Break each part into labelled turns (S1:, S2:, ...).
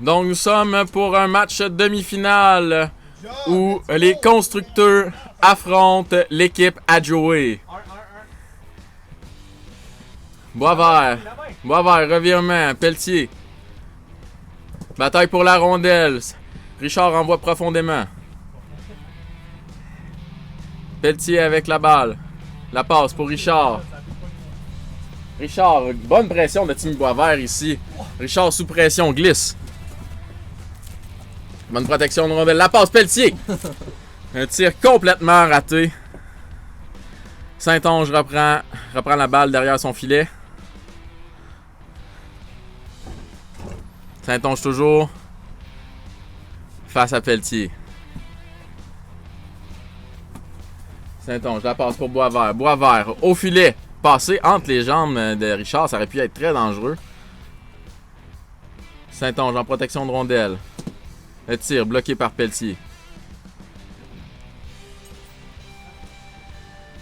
S1: Donc nous sommes pour un match demi-finale où les constructeurs affrontent l'équipe Adjoé. Boisvert, revirement, Pelletier. Bataille pour la rondelle. Richard envoie profondément. Pelletier avec la balle. La passe pour Richard. Richard, bonne pression de Timmy Boisvert ici. Richard sous pression, glisse. Bonne protection de rondelle. La passe Pelletier. Un tir complètement raté. Saint-Onge reprend la balle derrière son filet. Saint-Onge toujours face à Pelletier. Saint-Onge, la passe pour Boisvert. Boisvert au filet. Passé entre les jambes de Richard, ça aurait pu être très dangereux. Saint-Onge en protection de rondelle. Le tir bloqué par Pelletier.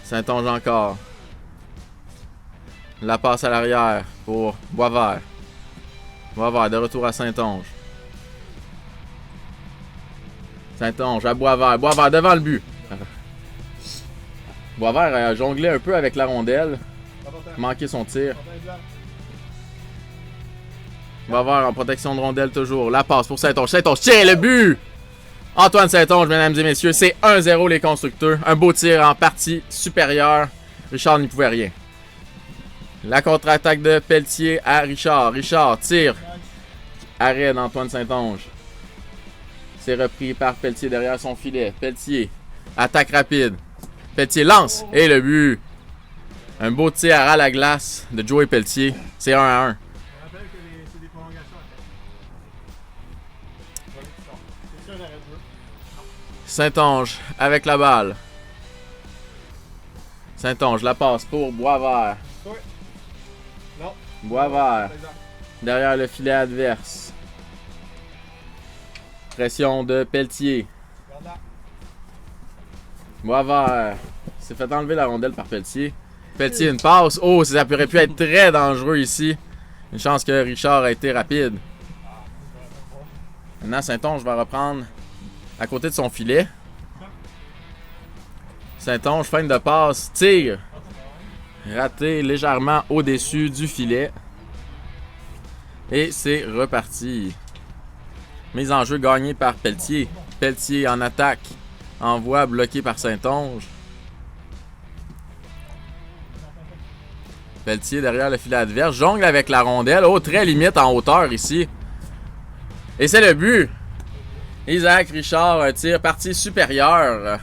S1: Saint-Onge encore. La passe à l'arrière pour Boisvert. Boisvert de retour à Saint-Onge. Saint-Onge à Boisvert. Boisvert devant le but. Boisvert a jonglé un peu avec la rondelle. Manqué son tir. Boisvert en protection de rondelle toujours. La passe pour Saint-Onge. Saint-Onge tire le but! Antoine Saint-Onge, mesdames et messieurs. C'est 1-0 les constructeurs. Un beau tir en partie supérieure. Richard n'y pouvait rien. La contre-attaque de Pelletier à Richard. Richard tire. Arrêt d'Antoine Saint-Onge. C'est repris par Pelletier derrière son filet. Pelletier. Attaque rapide. Pelletier lance. Et le but. Un beau tir à la glace de Joey Pelletier. C'est 1-1. Saint-Onge avec la balle. Saint-Onge, la passe pour Boisvert. Boisvert. Derrière le filet adverse. Pression de Pelletier. Boisvert. S'est fait enlever la rondelle par Pelletier. Pelletier, une passe. Oh, ça aurait pu être très dangereux ici. Une chance que Richard a été rapide. Maintenant, Saint-Onge va reprendre à côté de son filet. Saint-Onge, feinte de passe, tire. Raté légèrement au-dessus du filet. Et c'est reparti. Mise en jeu gagnée par Pelletier. Pelletier en attaque. Envoi bloqué par Saint-Onge. Pelletier derrière le filet adverse. Jongle avec la rondelle. Oh, très limite en hauteur ici. Et c'est le but. Isaac Richard, un tir partie supérieure.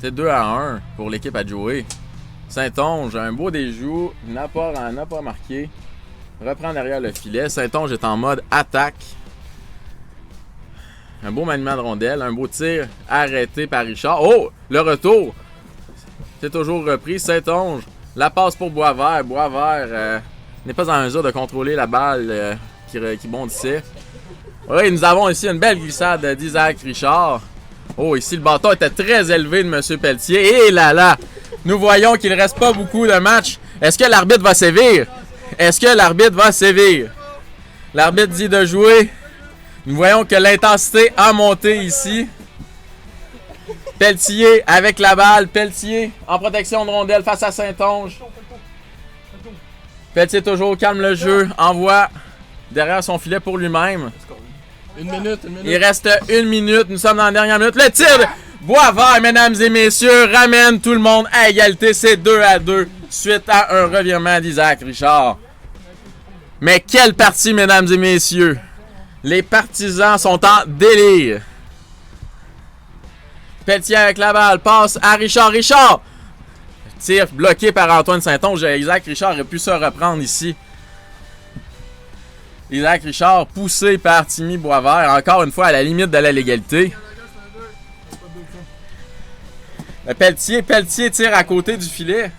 S1: C'est 2-1 pour l'équipe Adjoé. Saint-Onge, un beau déjoue. N'a pas marqué. Reprend derrière le filet. Saint-Onge est en mode attaque. Un beau maniement de rondelle. Un beau tir arrêté par Richard. Oh! Le retour. C'est toujours repris. Saint-Onge. La passe pour Boisvert. Boisvert n'est pas en mesure de contrôler la balle qui bondissait. Oui, nous avons ici une belle glissade d'Isaac Richard. Oh, ici, le bâton était très élevé de M. Pelletier. Et là, nous voyons qu'il ne reste pas beaucoup de matchs. Est-ce que l'arbitre va sévir? Est-ce que l'arbitre va sévir? L'arbitre dit de jouer. Nous voyons que l'intensité a monté ici. Pelletier avec la balle. Pelletier en protection de rondelle face à Saint-Onge. Pelletier toujours calme le jeu. Envoie derrière son filet pour lui-même.
S2: Une minute.
S1: Il reste 1 minute. Nous sommes dans la dernière minute. Le tir de Boisvert, mesdames et messieurs, ramène tout le monde à égalité. C'est 2-2 suite à un revirement d'Isaac Richard. Mais quelle partie, mesdames et messieurs. Les partisans sont en délire. Pelletier avec la balle. Passe à Richard. Richard! Tir bloqué par Antoine Saint-Onge. Isaac Richard aurait pu se reprendre ici. Isaac Richard poussé par Timmy Boisvert. Encore une fois à la limite de la légalité. Pelletier tire à côté du filet.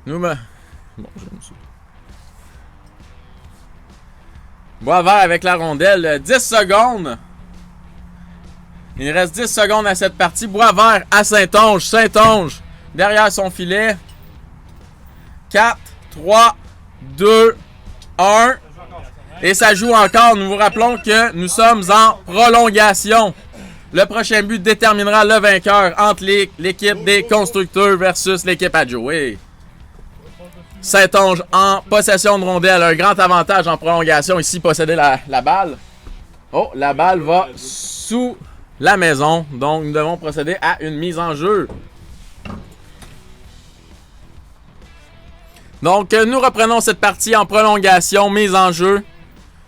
S1: Bon, j'aime ça. Boisvert avec la rondelle. 10 secondes. Il reste 10 secondes à cette partie. Boisvert à Saint-Onge. Saint-Onge derrière son filet. 4, 3, 2, 1. Et ça joue encore. Nous vous rappelons que nous sommes en prolongation. Le prochain but déterminera le vainqueur entre l'équipe des constructeurs versus l'équipe à Joey. Saint-Onge en possession de rondelle. Un grand avantage en prolongation ici, posséder la balle. Oh, la balle va sous la maison. Donc, nous devons procéder à une mise en jeu. Donc, nous reprenons cette partie en prolongation, mise en jeu.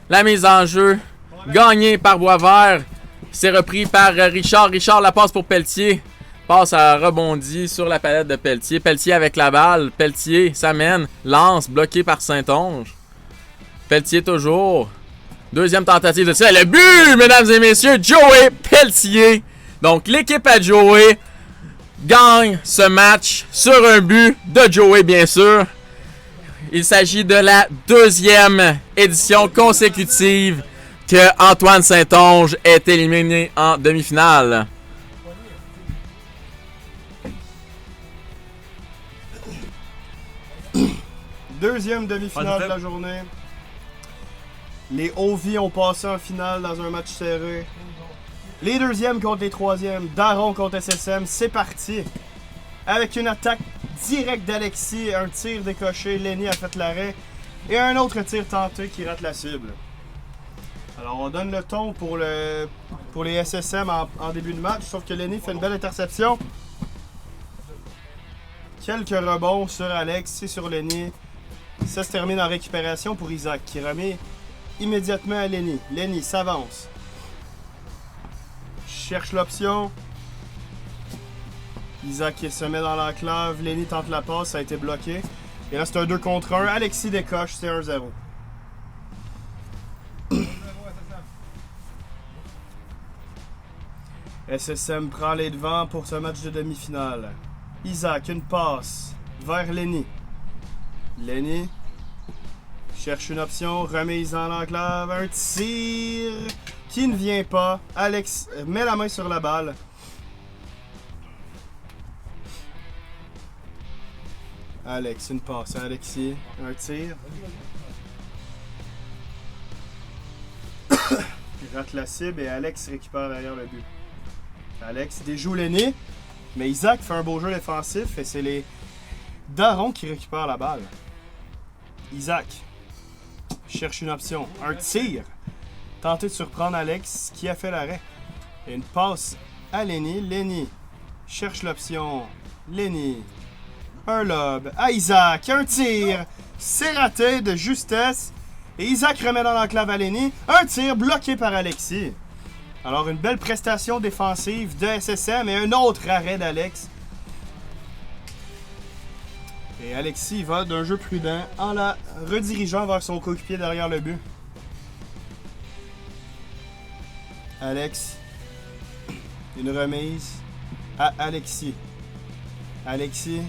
S1: La mise en jeu gagnée par Boisvert. C'est repris par Richard. Richard la passe pour Pelletier. Passe à rebondit sur la palette de Pelletier. Pelletier avec la balle. Pelletier s'amène. Lance bloqué par Saint-Onge. Pelletier toujours. Deuxième tentative de tir. Le but, mesdames et messieurs, Joey Pelletier. Donc l'équipe à Joey gagne ce match sur un but de Joey, bien sûr. Il s'agit de la deuxième édition consécutive que Antoine Saint-Onge est éliminé en demi-finale.
S2: Deuxième demi-finale de la journée. Les Ovies ont passé en finale dans un match serré. Les deuxièmes contre les troisièmes. Daron contre SSM. C'est parti. Avec une attaque directe d'Alexis. Un tir décoché. Lenny a fait l'arrêt. Et un autre tir tenté qui rate la cible. Alors on donne le ton pour les SSM en début de match. Sauf que Lenny fait une belle interception. Quelques rebonds sur Alex et sur Lenny. Ça se termine en récupération pour Isaac qui remet immédiatement à Lenny. Lenny s'avance. Cherche l'option. Isaac se met dans l'enclave. Lenny tente la passe, ça a été bloqué. Et là c'est un 2 contre 1. Alexis décoche, c'est 1-0. SSM prend les devants pour ce match de demi-finale. Isaac, une passe vers Lenny. Lenny cherche une option, remise dans l'enclave, un tir qui ne vient pas. Alex met la main sur la balle. Alex, une passe à Alexis, un tir. Il rate la cible et Alex récupère derrière le but. Alex déjoue Lenny, mais Isaac fait un beau jeu défensif et c'est les Daron qui récupèrent la balle. Isaac cherche une option, un tir. Tenter de surprendre Alex qui a fait l'arrêt. Et une passe à Lenny. Lenny cherche l'option. Lenny. Un lob à Isaac. Un tir. C'est raté de justesse. Et Isaac remet dans l'enclave à Lenny. Un tir bloqué par Alexis. Alors une belle prestation défensive de SSM et un autre arrêt d'Alex. Et Alexis va d'un jeu prudent en la redirigeant vers son coéquipier derrière le but. Alex. Une remise à Alexis. Alexis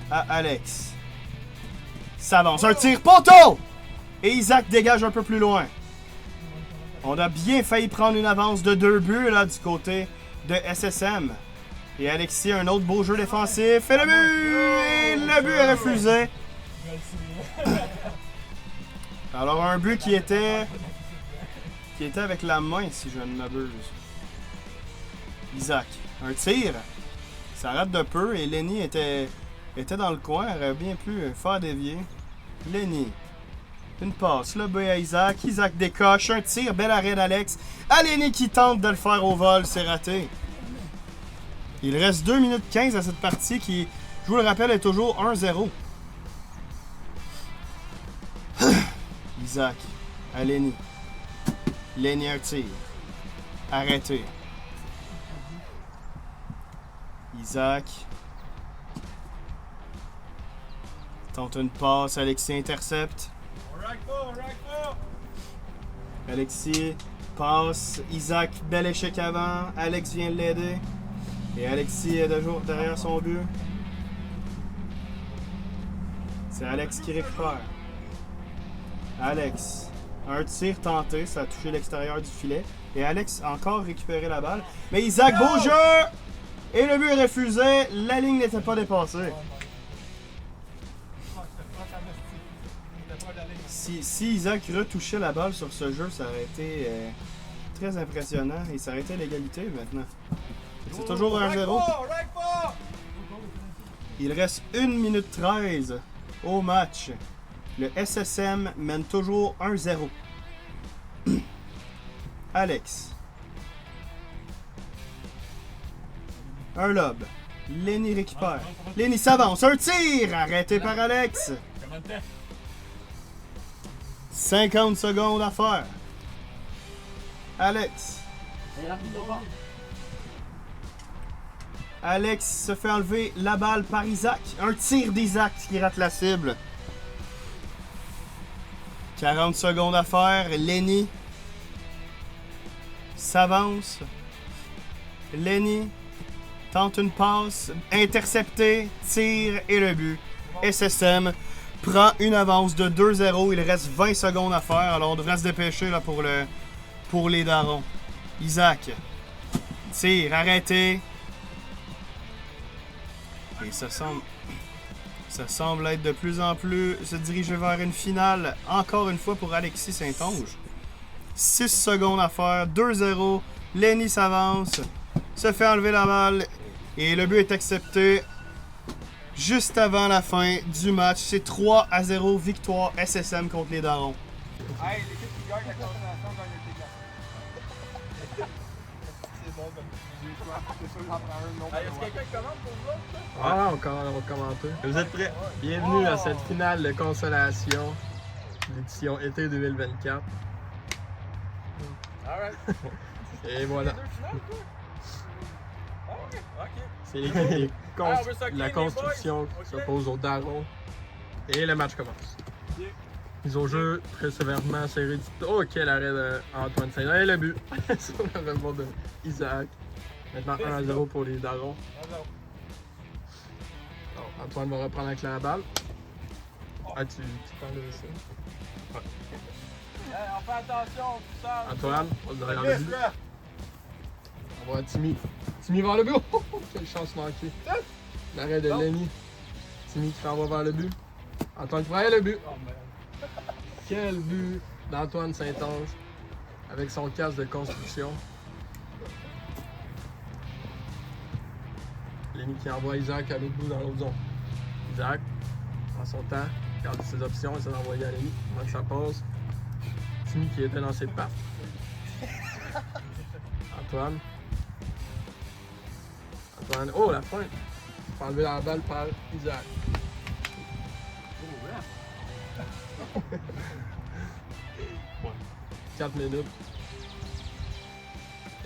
S2: à Alex. S'avance. Un tir poteau! Et Isaac dégage un peu plus loin. On a bien failli prendre une avance de 2 buts là du côté de SSM. Et Alexis, un autre beau jeu défensif. Et le but! Et le but est refusé. Alors un but qui était avec la main, si je ne m'abuse. Isaac, un tir. Ça rate de peu et Lenny était dans le coin. Il aurait bien pu faire dévier. Lenny. Une passe, le but à Isaac. Isaac décoche, un tir, bel arrêt d'Alex. Lenny qui tente de le faire au vol, c'est raté. Il reste 2 minutes 15 à cette partie qui, je vous le rappelle, est toujours 1-0. Isaac, à Lenny. Lenny un tir. Arrêté. Isaac. Tente une passe, Alexis intercepte. Alexis passe, Isaac, bel échec avant, Alex vient l'aider. Et Alexis est toujours derrière son but. C'est Alex qui récupère. Alex, un tir tenté, ça a touché l'extérieur du filet. Et Alex a encore récupéré la balle. Mais Isaac, beau jeu! Et le but est refusé. La ligne n'était pas dépassée. Si Isaac retouchait la balle sur ce jeu, ça aurait été très impressionnant et ça aurait été l'égalité maintenant. C'est toujours 1-0. Il reste 1 minute 13 au match. Le SSM mène toujours 1-0. Alex. Un lob. Lenny récupère. Lenny s'avance. Un tir arrêté par Alex. 50 secondes à faire. Alex. Alex se fait enlever la balle par Isaac. Un tir d'Isaac qui rate la cible. 40 secondes à faire. Lenny s'avance. Lenny tente une passe. Intercepté. Tire et le but. SSM prend une avance de 2-0. Il reste 20 secondes à faire. Alors on devrait se dépêcher là, pour les darons. Isaac. Tire. Arrêté. Et ça semble être de plus en plus se diriger vers une finale, encore une fois pour Alexis Saint-Onge. 6 secondes à faire, 2-0, Lenny s'avance, se fait enlever la balle et le but est accepté juste avant la fin du match. C'est 3-0, victoire SSM contre les Darons.
S3: Hey, l'équipe qui gagne la conférence gagne le dégât. C'est bon, ben, j'ai le choix. C'est sûr, j'en prends un nom. Est-ce que quelqu'un commande pour vous autres?
S4: Ah, on va commenter. Vous êtes prêts? Bienvenue à cette finale de consolation, l'édition été 2024.
S3: Alright.
S4: Et voilà.
S3: Ok.
S4: C'est l'équipe qui
S3: on veut s'occuper,
S4: la
S3: les
S4: construction
S3: boys.
S4: qui s'oppose aux Darons. Et le match commence. Ils ont joué très sévèrement, serré du... Oh, quel arrêt d'Antoine Saint-Onge. Et le but sur le rebond de Isaac. Maintenant 1-0 pour les Darons. Alors, Antoine va reprendre avec la balle. Ah, tu t'enlèves ça.
S3: On fait attention, ça.
S4: Antoine, on le derrière le but. On voit Timmy. Timmy vers le but. Oh, quelle chance manquée. L'arrêt de Lenny. Timmy qui s'en va vers le but. Antoine qui va le but. Quel but d'Antoine Saint-Onge avec son casque de construction. Lenny qui envoie Isaac à l'autre bout dans l'autre zone. Isaac, prend son temps, regarde ses options, essaie d'envoyer à Lenny. Comment que ça passe. Timmy qui était dans ses pattes. Antoine. Antoine. Oh, la fin! Il faut enlever la balle par Isaac. 4 minutes.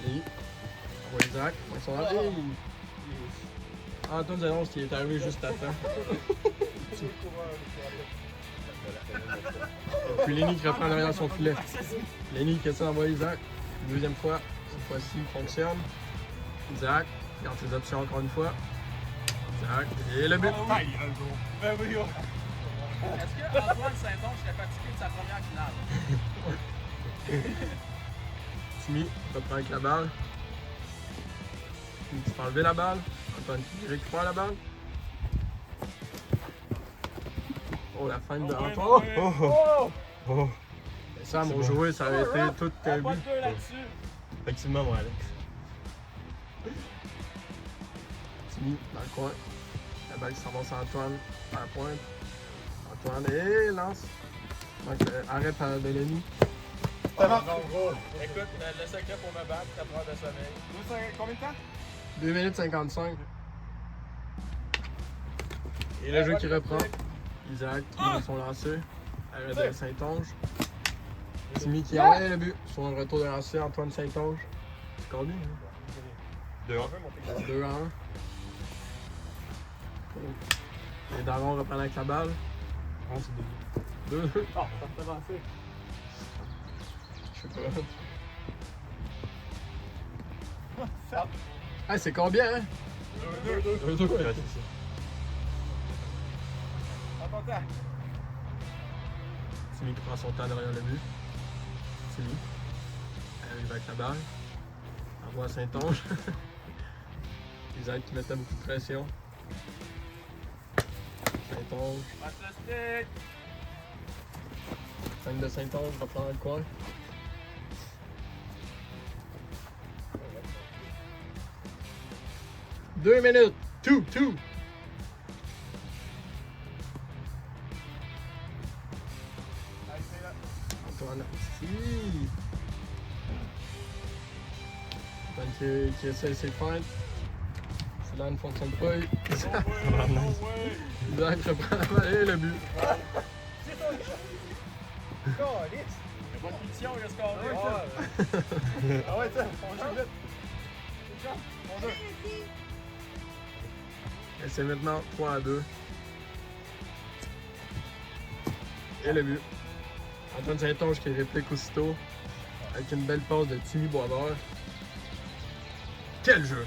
S4: Et on voit Isaac. Ils sont là. Antoine Saint-Onge qui est arrivé juste à temps. Et puis Lenny qui reprend derrière son filet. Lenny qui essaie d'envoyer Isaac. Deuxième fois, cette fois-ci, il fonctionne. Isaac, garde ses options encore une fois. Isaac, et le but.
S3: Est-ce que Antoine Saint-Onge serait fatigué de sa première finale?
S4: Timmy reprend avec la balle. Timmy qui peut enlever la balle. Antoine qui récupère la balle. Oh, la fin de Antoine. Oh. Et ça, mon joueur, ça avait été tout un but. Effectivement, mon Alex. Timmy dans le coin. La balle qui s'avance à Antoine à la pointe. Antoine et lance. Donc, arrêt par Lenny.
S3: Écoute, le secret pour me battre, c'est prendre de sommeil. Combien de temps?
S4: 2 minutes 55. Et le jeu qui reprend. Isaac qui met son lancer. Arrêt de Saint-Onge. Timmy qui enlève le but. Sur un retour de lancer, Antoine Saint-Onge. Score bien, hein? 2-1. Les Darons reprennent avec la balle.
S3: Ah, c'est 2-2.
S4: 2-2.
S3: Ah, ça me fait avancer.
S4: Je sais pas. Ah, c'est combien, hein?
S3: 2-2.
S4: 2-2.
S3: Ouais, c'est ça. Content.
S4: Timmy qui prend son temps derrière le but. Timmy arrive avec la balle. Envoie à Saint-Onge. Isaac qui mettait beaucoup de pression. Saint-Onge.
S1: Passe le stick!
S4: 5 de Saint-Onge, reprend dans le coin. Deux minutes! Two! Antoine Asti. Antoine qui essaie ses feintes. Cela ne fonctionne pas. Isaac reprend la balle et le but.
S1: Bonne punition, il a scoré.
S3: Ah ouais, ça, on joue vite.
S4: Et c'est maintenant 3-2. Et le but. Antoine Saint-Onge qui réplique aussitôt avec une belle passe de Timmy Boisvert. Quel jeu!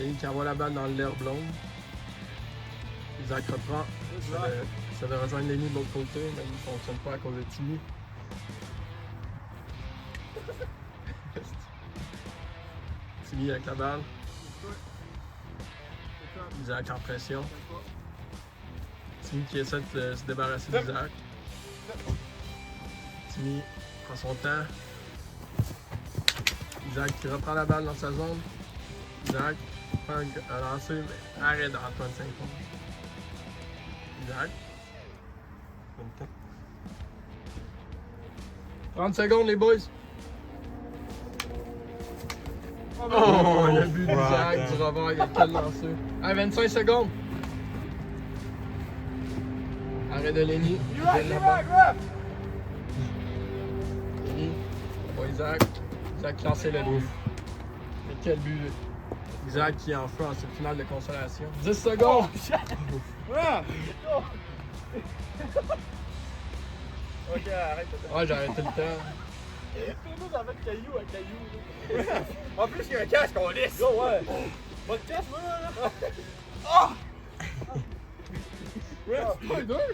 S4: Et qui envoie la balle dans l'air blonde. Isaac reprend. Ça de rejoindre Lenny de l'autre côté, mais il ne fonctionne pas à cause de Timmy. Timmy avec la balle. Isaac en pression. Timmy qui essaie de se débarrasser d'Isaac. Timmy prend son temps. Isaac qui reprend la balle dans sa zone. Isaac prend un lancer, mais arrête d'Antoine Saint-Onge. Isaac. 30 secondes les boys. Oh, le but d'Isaac du revers, il a quel lancé. À 25 secondes. Arrêt de Lenny. Lenny. Bon, Isaac. Isaac lancé le but. Mais quel but. Isaac qui est en feu en cette finale de consolation. 10 secondes.
S3: Ok, arrête.
S4: Ouais, j'ai arrêté le temps.
S3: Fais-nous en mettre caillou à caillou. En plus, il y a un casque, on laisse. Go, ouais. Pas de casque, moi, là.
S4: Ouais, deux.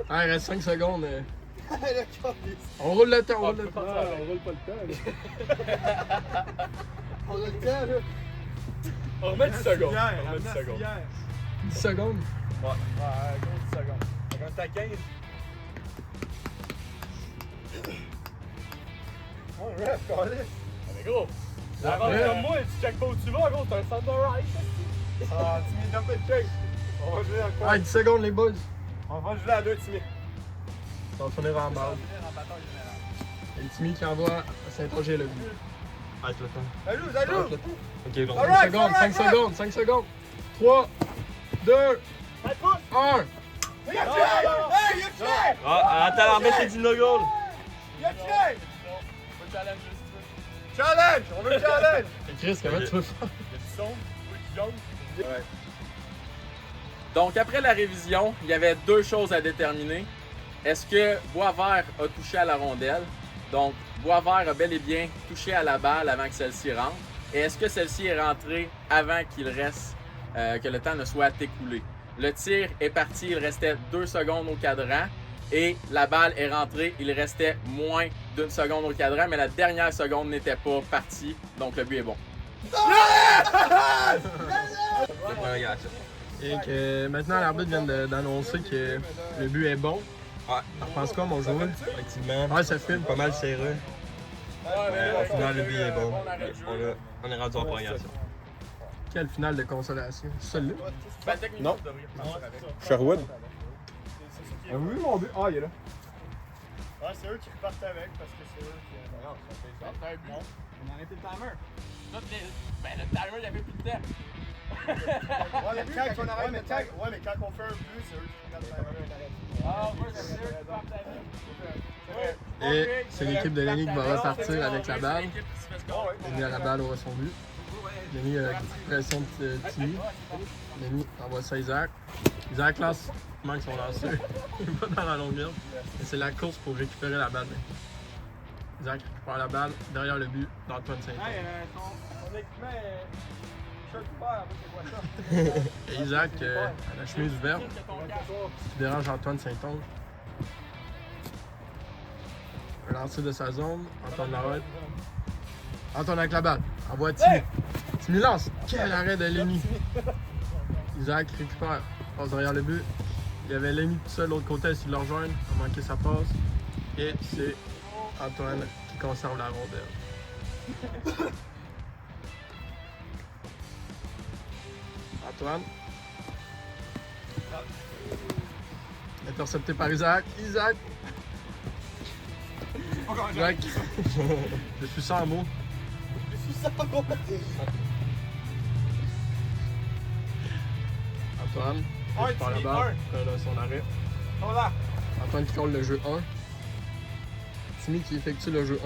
S4: Ah, il reste 5 secondes.
S3: Le calice.
S4: On roule le temps, on roule le temps.
S3: On roule pas le temps, là. On a le temps, là. On remet 10 secondes. On remet 10 secondes.
S4: 10 secondes.
S3: Ouais, gros 10 secondes. Quand t'as 15. Oh, ref, calice. Mais gros. Avance comme moi, tu check pas où tu vas, gros. C'est un Thunder Ice. Ah, Timmy, donne pas de check. On va jouer encore.
S4: Ah, 10 secondes, les boys.
S3: On va jouer à 2, Timmy.
S4: Ça va finir en balle. Et Timmy qui envoie à Saint-Onge le but.
S5: Arrête le temps.
S3: Salut,
S4: Arrête
S3: salut.
S4: le temps.
S5: Ok, bon.
S4: 5 secondes, 5 secondes, 5 secondes. 3, 2, 1.
S3: Hey, y'a tiré!
S5: Ah, attends, l'arbitre c'est du no-goal.
S3: Y'a tiré! Challenge! On veut le challenge!
S4: Et Chris, comment tu veux faire?
S1: Donc, après la révision, il y avait deux choses à déterminer. Est-ce que Boisvert a touché à la rondelle? Donc, Boisvert a bel et bien touché à la balle avant que celle-ci rentre. Et est-ce que celle-ci est rentrée avant qu'il reste, que le temps ne soit écoulé? Le tir est parti, il restait 2 secondes au cadran. Et la balle est rentrée, il restait moins d'1 seconde au cadran, mais la dernière seconde n'était pas partie. Donc, le but est bon.
S4: Et que maintenant, l'arbitre vient d'annoncer que le but est bon.
S5: Ouais.
S4: Je pense quoi, mon joueur?
S5: Effectivement.
S4: Ouais, ça file.
S5: Pas mal serré. Au final, le but est bon. On est rendu en prolongation.
S4: Quelle finale de consolation? Celle-là?
S5: Non. Sherwood.
S3: Oui, mon but. Ah, il est là. Ouais, c'est eux qui repartent avec parce que c'est eux qui. Non, ça fait un but. On a arrêté le timer.
S1: Ben, le timer, il n'y avait plus de temps.
S3: Mais quand on fait un but, c'est eux qui prennent le timer.
S1: Ah, moi, c'est eux qui partent avec.
S4: Et c'est l'équipe de Lenny qui va repartir avec la balle. Lenny a la balle au son but. Lenny a la pression de Timmy. Lenny envoie ça à Isaac. Isaac lance, manque son lancer. Il va dans la longueur. Et c'est la course pour récupérer la balle. Isaac récupère la balle derrière le but d'Antoine Saint-Onge.
S3: Son équipement est shirt ouvert, c'est quoi ça?
S4: Et Isaac a la chemise verte qui dérange Antoine Saint-Onge. Un lancer de sa zone, Antoine l'arrête. Antoine avec la balle. Envoie Timmy. Timmy lance. Quel arrêt de Lenny. Isaac récupère. Passe derrière le but. Il y avait Lenny tout seul de l'autre côté, essayer de le rejoindre. Il a manqué sa passe. Et c'est Antoine qui conserve la rondelle. Antoine. Intercepté par Isaac. Isaac. Isaac. Je suis sans mots. Antoine. Par la barre. Là, son arrêt. Antoine qui colle le jeu 1. Timmy qui effectue le jeu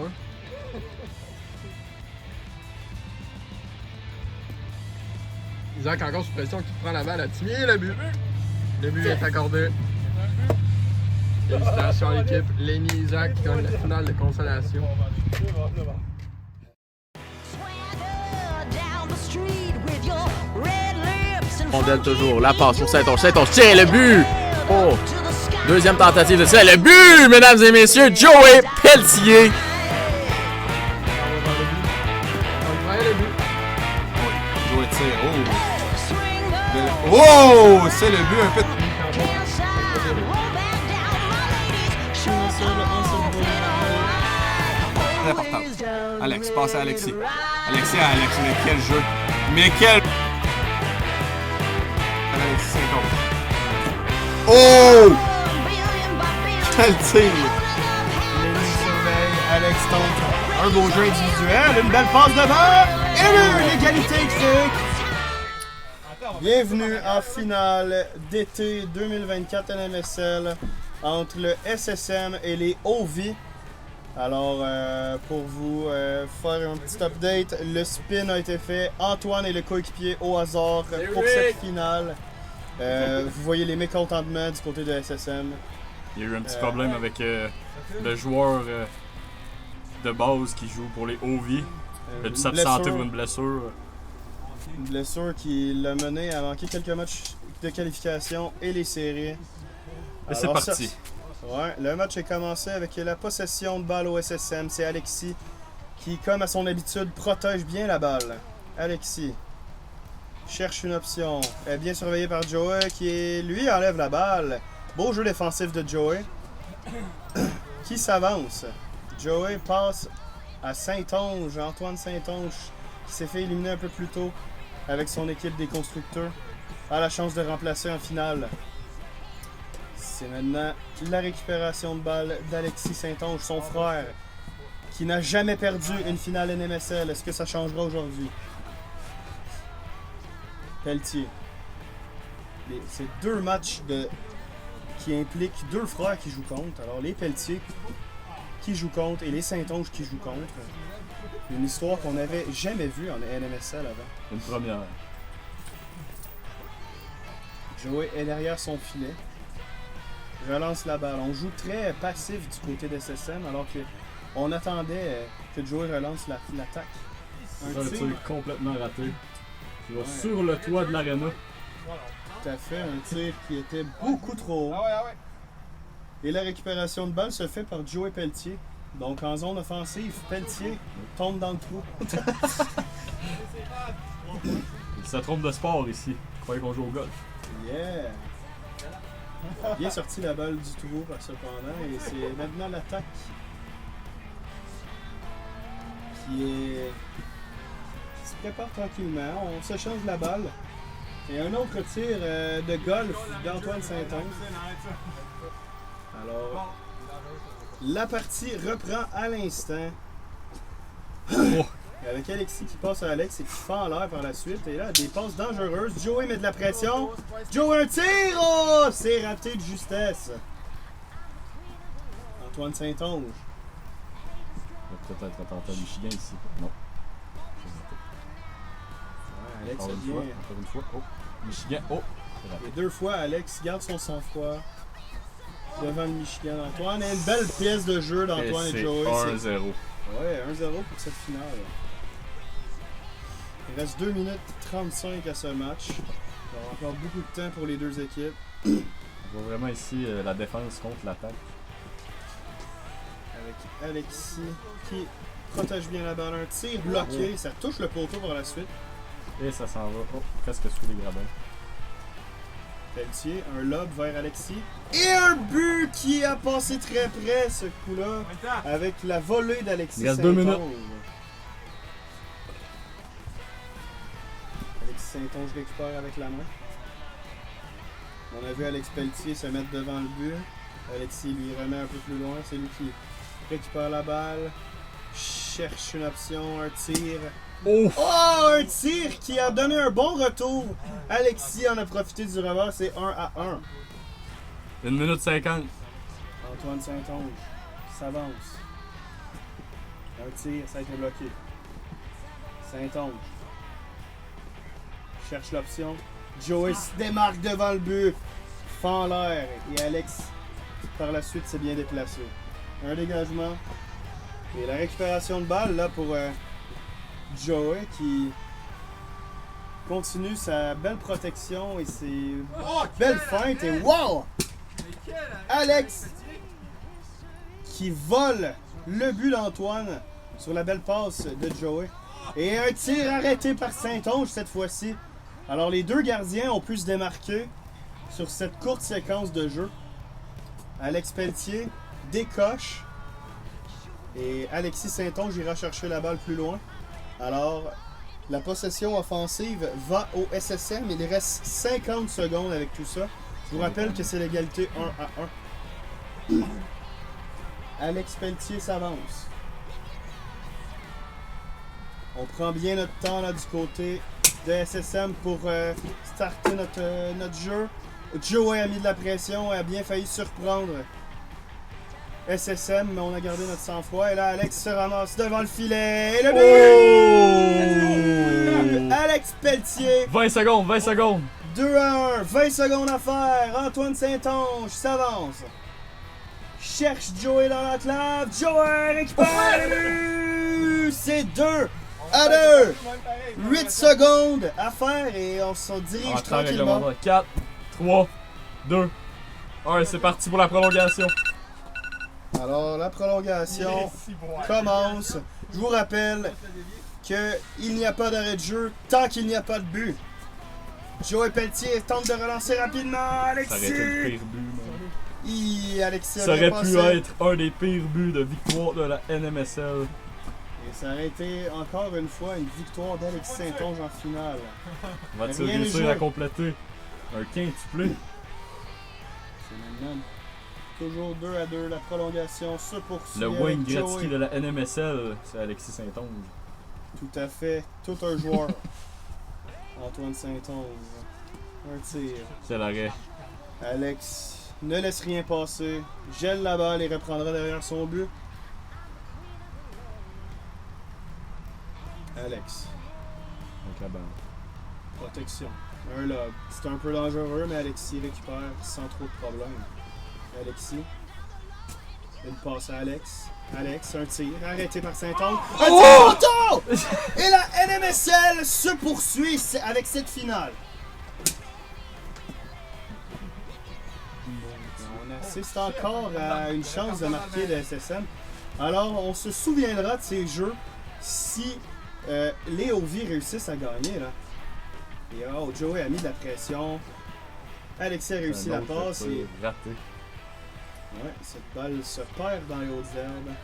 S4: 1. Isaac encore sous pression qui prend la balle à Timmy et le but. Le but est accordé. Félicitations à l'équipe. Lenny et Isaac qui gagnent la finale de consolation.
S1: Rondelle toujours, la passe pour Saint-Onge. Saint-Onge tire le but! Oh! Deuxième tentative de tir. Le but, mesdames et messieurs, Joey Pelletier!
S6: Joey tire. Oh! C'est le but un peu. Très important. Alex, passe à Alexis. Alexis à Alex, mais quel jeu! Mais quel. Alexis Saint-Onge. Oh! Quel tir!
S2: Lenny surveille, Alex tente un beau jeu individuel, une belle passe devant, et l'égalité critique. Bienvenue en finale d'été 2024 NMSL entre le SSM et les OV. Alors, pour vous faire un petit update, le spin a été fait. Antoine est le coéquipier au hasard pour cette finale. Vous voyez les mécontentements du côté de SSM.
S3: Il y a eu un petit problème avec le joueur de base qui joue pour les OV. Il a dû s'absenter pour une blessure.
S2: Une blessure qui l'a mené à manquer quelques matchs de qualification et les séries.
S3: Et c'est parti.
S2: Ouais, le match est commencé avec la possession de balle au SSM. C'est Alexis qui, comme à son habitude, protège bien la balle. Alexis cherche une option. Est bien surveillé par Joey qui, lui, enlève la balle. Beau jeu défensif de Joey qui s'avance. Joey passe à Saint-Onge, Antoine Saint-Onge qui s'est fait éliminer un peu plus tôt avec son équipe des constructeurs. A la chance de remplacer en finale. C'est maintenant la récupération de balle d'Alexis Saint-Onge, son frère, qui n'a jamais perdu une finale NMSL. Est-ce que ça changera aujourd'hui? Pelletier. C'est deux matchs qui impliquent deux frères qui jouent contre. Alors les Pelletier qui jouent contre et les Saint-Onge qui jouent contre. Une histoire qu'on n'avait jamais vue en NMSL avant.
S3: Une première.
S2: Joey est derrière son filet. Relance la balle. On joue très passif du côté de SSM alors qu'on attendait que Joey relance l'attaque.
S3: Un tir complètement raté. Il va sur le toit de l'aréna.
S2: Tout à fait, un tir qui était beaucoup trop haut. Et la récupération de balle se fait par Joey Pelletier. Donc en zone offensive, Pelletier tombe dans le trou.
S3: Il se trompe de sport ici. Je croyais qu'on joue au golf.
S2: Yeah! Bien sorti la balle du trou par cependant. Et c'est maintenant l'attaque qui se prépare tranquillement. On se change la balle. Et un autre tir de golf d'Antoine Saint-Onge. Alors, la partie reprend à l'instant. Avec Alexis qui passe à Alex et qui fend en l'air par la suite. Et là, des passes dangereuses. Joey met de la pression. Joey, un tir! Oh! C'est raté de justesse. Antoine Saint-Onge.
S3: Peut-être tenter à Michigan ici. Non.
S2: Ouais, Alex
S3: Encore
S2: a
S3: une
S2: bien.
S3: fois. Encore une fois. Oh. Michigan. Oh.
S2: Et deux fois, Alex garde son sang-froid devant le Michigan. Antoine et une belle pièce de jeu d'Antoine et Joey.
S3: 1-0.
S2: Ouais, 1-0 pour cette finale. Il reste 2 minutes 35 à ce match. Il y aura encore beaucoup de temps pour les deux équipes.
S3: On voit vraiment ici la défense contre l'attaque.
S2: Avec Alexis qui protège bien la balle. Un tir bloqué, ça touche le poteau par la suite.
S3: Et ça s'en va. Oh, presque sous les gradins.
S2: Pelletier, un lob vers Alexis. Et un but qui a passé très près, ce coup-là, avec la volée d'Alexis.
S3: Il reste 2 minutes.
S2: Alexis Saint-Onge récupère avec la main. On a vu Alex Pelletier se mettre devant le but. Alexis lui remet un peu plus loin. C'est lui qui récupère la balle. Cherche une option, un tir.
S3: Oh!
S2: Oh, un tir qui a donné un bon retour. Alexis en a profité du revers, c'est 1-1.
S3: 1 minute 50.
S2: Antoine Saint-Onge s'avance. Un tir, ça a été bloqué. Saint-Onge cherche l'option. Joey se démarque devant le but. Fend l'air. Et Alex, par la suite, s'est bien déplacé. Un dégagement. Et la récupération de balle là pour Joey qui continue sa belle protection et ses belles feintes. Et wow! Alex qui vole le but d'Antoine sur la belle passe de Joey. Et un tir arrêté par Saint-Onge cette fois-ci. Alors les deux gardiens ont pu se démarquer sur cette courte séquence de jeu. Alex Pelletier décoche. Et Alexis Saint-Onge ira chercher la balle plus loin. Alors, la possession offensive va au SSM. Il reste 50 secondes avec tout ça. Je vous rappelle que c'est l'égalité 1-1. Alex Pelletier s'avance. On prend bien notre temps là du côté de SSM pour starter notre jeu. Joey a mis de la pression, a bien failli surprendre SSM, mais on a gardé notre sang-froid. Et là, Alex se ramasse devant le filet. Et le but! Alex Pelletier.
S3: 20 secondes, 20 secondes.
S2: 2-1, 20 secondes à faire. Antoine Saint-Onge s'avance. Cherche Joey dans l'enclave. Joey récupère le but! C'est 2-2. 8 secondes à faire et on se dirige tranquillement.
S3: 4, 3, 2, 1. C'est parti pour la prolongation.
S2: Alors, la prolongation commence. Je vous rappelle qu'il n'y a pas d'arrêt de jeu tant qu'il n'y a pas de but. Joey Pelletier tente de relancer rapidement. Alexis!
S3: Ça aurait été le pire but, man.
S2: Alexis
S3: Ça aurait pu être un des pires buts de victoire de la NMSL.
S2: Et ça aurait été encore une fois une victoire d'Alexis Saint-Onge en finale.
S3: Va-t-il
S2: Rien n'est
S3: réussir
S2: joué.
S3: à compléter un quintuplé?
S2: C'est maintenant toujours 2-2. La prolongation se poursuit.
S3: Le
S2: avec
S3: Wayne Gretzky
S2: Joey.
S3: de la NMSL, c'est Alexis Saint-Onge.
S2: Tout à fait. Tout un joueur. Antoine Saint-Onge. Un tir.
S3: C'est l'arrêt.
S2: Alex ne laisse rien passer. Gèle la balle et reprendra derrière son but. Alex.
S3: Avec la balle.
S2: Protection. Un lob. C'est un peu dangereux, mais Alexis récupère sans trop de problème. Alexis. Une passe à Alex. Alex, un tir arrêté par Saint-Onge. Un tir au poteau! Et la NMSL se poursuit avec cette finale. On assiste encore à une chance de marquer le SSM. Alors, on se souviendra de ces jeux si les Ovi réussissent à gagner. Là. Et oh, Joey a mis de la pression. Alexis a réussi la passe. Et...
S3: raté.
S2: Ouais, cette balle se perd dans les hautes herbes.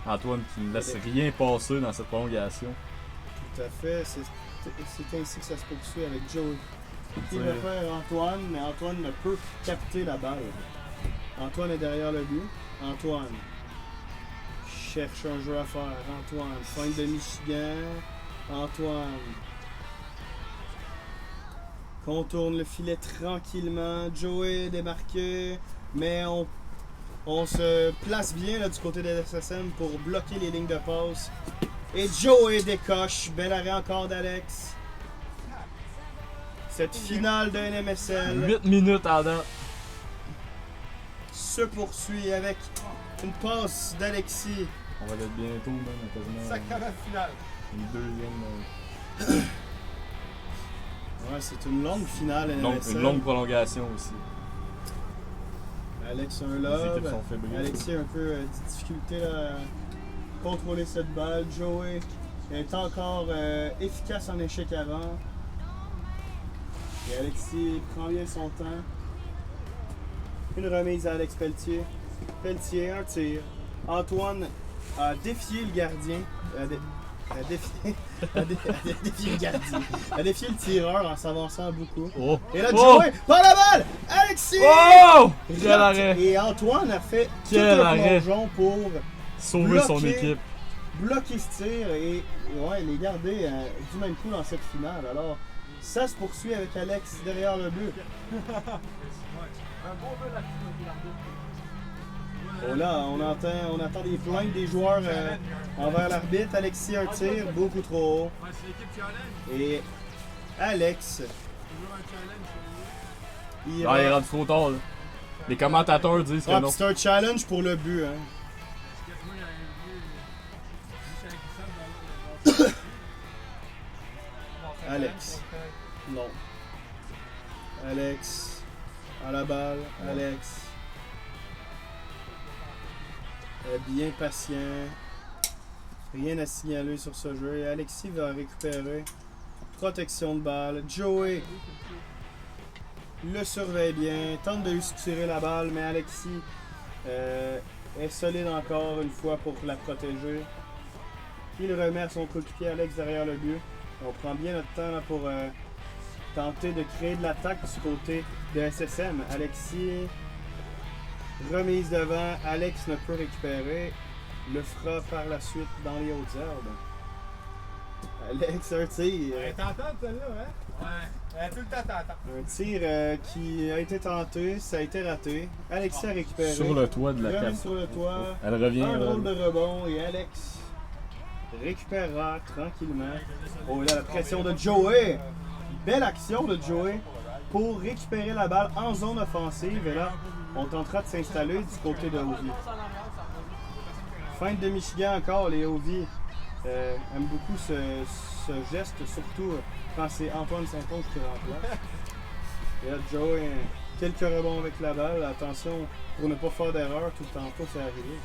S3: Antoine qui ne laisse rien passer dans cette prolongation.
S2: Tout à fait. C'est ainsi que ça se poursuit avec Joey. Qui repère Antoine, mais Antoine ne peut capter la balle. Antoine est derrière le but. Antoine cherche un jeu à faire. Antoine, feinte de Michigan. Antoine contourne le filet tranquillement. Joey est démarqué, mais on se place bien là, du côté de SSM pour bloquer les lignes de passe. Et Joey décoche. Bel arrêt encore d'Alex. Cette finale de NMSL
S3: 8 minutes à date.
S2: se poursuit avec une passe d'Alexis.
S3: On va être bientôt, même, quasiment.
S5: Sacrement finale.
S3: Une deuxième.
S2: Ouais, c'est une longue finale NMSL.
S3: Une longue prolongation aussi.
S2: Alex a un
S3: Les
S2: lob.
S3: équipes sont fébriles.
S2: Alexis a un peu de difficulté là, contrôler cette balle. Joey est encore efficace en échec avant. Et Alexis prend bien son temps. Une remise à Alex Pelletier. Pelletier, un tir. Antoine a défié le gardien. A défié le gardien. A défié le tireur en s'avançant beaucoup.
S6: Oh.
S2: Et là, Joey prend la balle! Alexis!
S6: Oh! Quel arrêt!
S2: Et Antoine a fait
S6: Quel
S2: tout un
S6: arrêt.
S2: plongeon pour
S6: Sauver son équipe.
S2: bloquer ce tir et ouais, les garder du même coup dans cette finale. Alors, ça se poursuit avec Alex derrière le but. Oh là, on entend des plaintes des joueurs envers l'arbitre. Alexis, un tir beaucoup trop haut. Et Alex. Il
S6: Ah, il est rendu trop tard, là. Les commentateurs disent que non.
S2: c'est un challenge pour le but. Hein. Alex. Non. Alex. À la balle. Alex. Bien patient. Rien à signaler sur ce jeu. Et Alexis va récupérer. Protection de balle. Joey le surveille bien. Tente de lui tirer la balle, mais Alexis est solide encore une fois pour la protéger. Il remet à son coéquipier Alex derrière le but. On prend bien notre temps là, pour tenter de créer de l'attaque du côté de SSM. Alexis, remise devant. Alex ne peut récupérer. Le fera par la suite dans les hautes herbes. Alex, un tir.
S3: T'entends celle-là, hein? Ouais. Tout le temps, t'entends.
S2: Un tir qui a été tenté, ça a été raté. Alexis a récupéré.
S6: Sur le toit de la
S2: Remis
S6: cave.
S2: sur le toit.
S6: Elle revient.
S2: Un drôle de rebond et Alex récupérera tranquillement. Oh là, la pression de Joey. Belle action de Joey pour récupérer la balle en zone offensive. Et là, on tentera de s'installer du côté de Ovi. Fin de Michigan encore, les Ovi aiment beaucoup ce geste, surtout quand c'est Antoine Saint-Onge qui remplace. Et là, Joey, quelques rebonds avec la balle. Attention pour ne pas faire d'erreur, tout le temps pas c'est arrivé.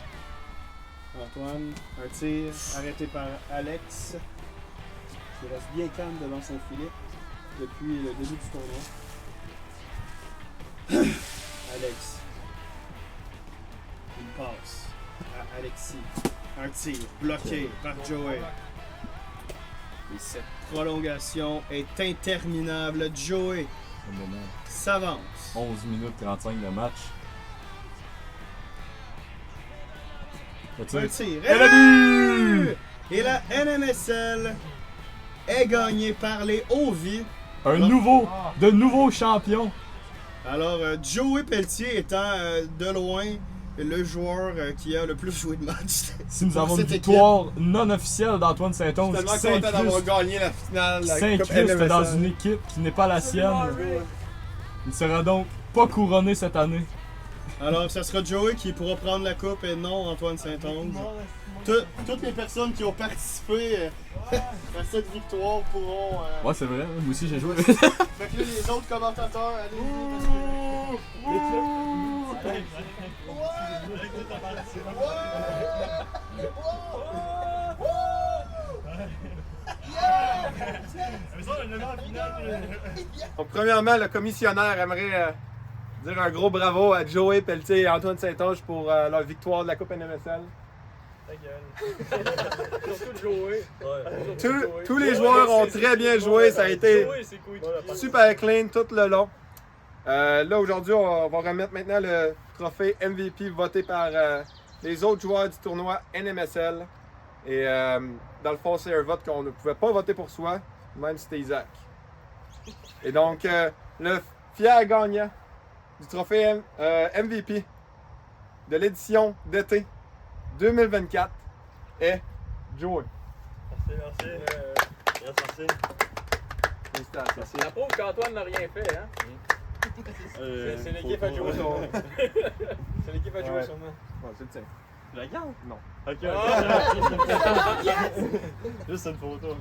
S2: Antoine, un tir arrêté par Alex, qui reste bien calme devant son filet depuis le début du tournoi. Alex. Une passe à Alexis. Un tir bloqué par Joey. Et cette prolongation est interminable. Joey s'avance.
S6: 11 minutes 35 de match.
S2: Un tir.
S6: Et le but!
S2: Et la NMSL est gagnée par les Ovi.
S6: De nouveaux champions.
S2: Alors, Joey Pelletier étant de loin le joueur qui a le plus joué de matchs.
S6: Si nous
S2: pour
S6: avons une
S2: cette
S6: victoire non officielle d'Antoine Saint-Onge,
S5: Je suis tellement content d'avoir gagné la finale de la Coupe
S6: s'incruste dans
S5: NMSL.
S6: une équipe qui n'est pas la sienne. Il ne sera donc pas couronné cette année.
S2: Alors, ça sera Joey qui pourra prendre la coupe et non Antoine Saint-Onge. Toutes les personnes qui ont participé à cette victoire pourront.
S6: Ouais, c'est vrai, moi aussi j'ai joué.
S2: Fait que là, les autres commentateurs, allez-y.
S5: Donc, premièrement, le commissionnaire aimerait dire un gros bravo à Joey Pelletier et Antoine Saint-Onge pour leur victoire de la Coupe NMSL.
S3: Surtout Joey.
S5: Tous les joueurs ont très bien joué, ça a été
S3: Joey, c'est cool.
S5: super clean tout le long. Là, aujourd'hui, on va remettre maintenant le trophée MVP voté par les autres joueurs du tournoi NMSL. Et dans le fond, c'est un vote qu'on ne pouvait pas voter pour soi, même si c'était Isaac. Et donc, le fier gagnant du trophée MVP de l'édition d'été 2024 est Joey.
S3: Merci.
S5: Félicitations.
S3: La pauvre qu'Antoine n'a rien fait, hein? C'est l'équipe à jouer sur. C'est l'équipe à jouer
S5: Ouais.
S3: sur moi.
S5: Ouais, c'est le tien.
S3: Tu la gardes?
S5: Non.
S3: Ok. Juste une photo.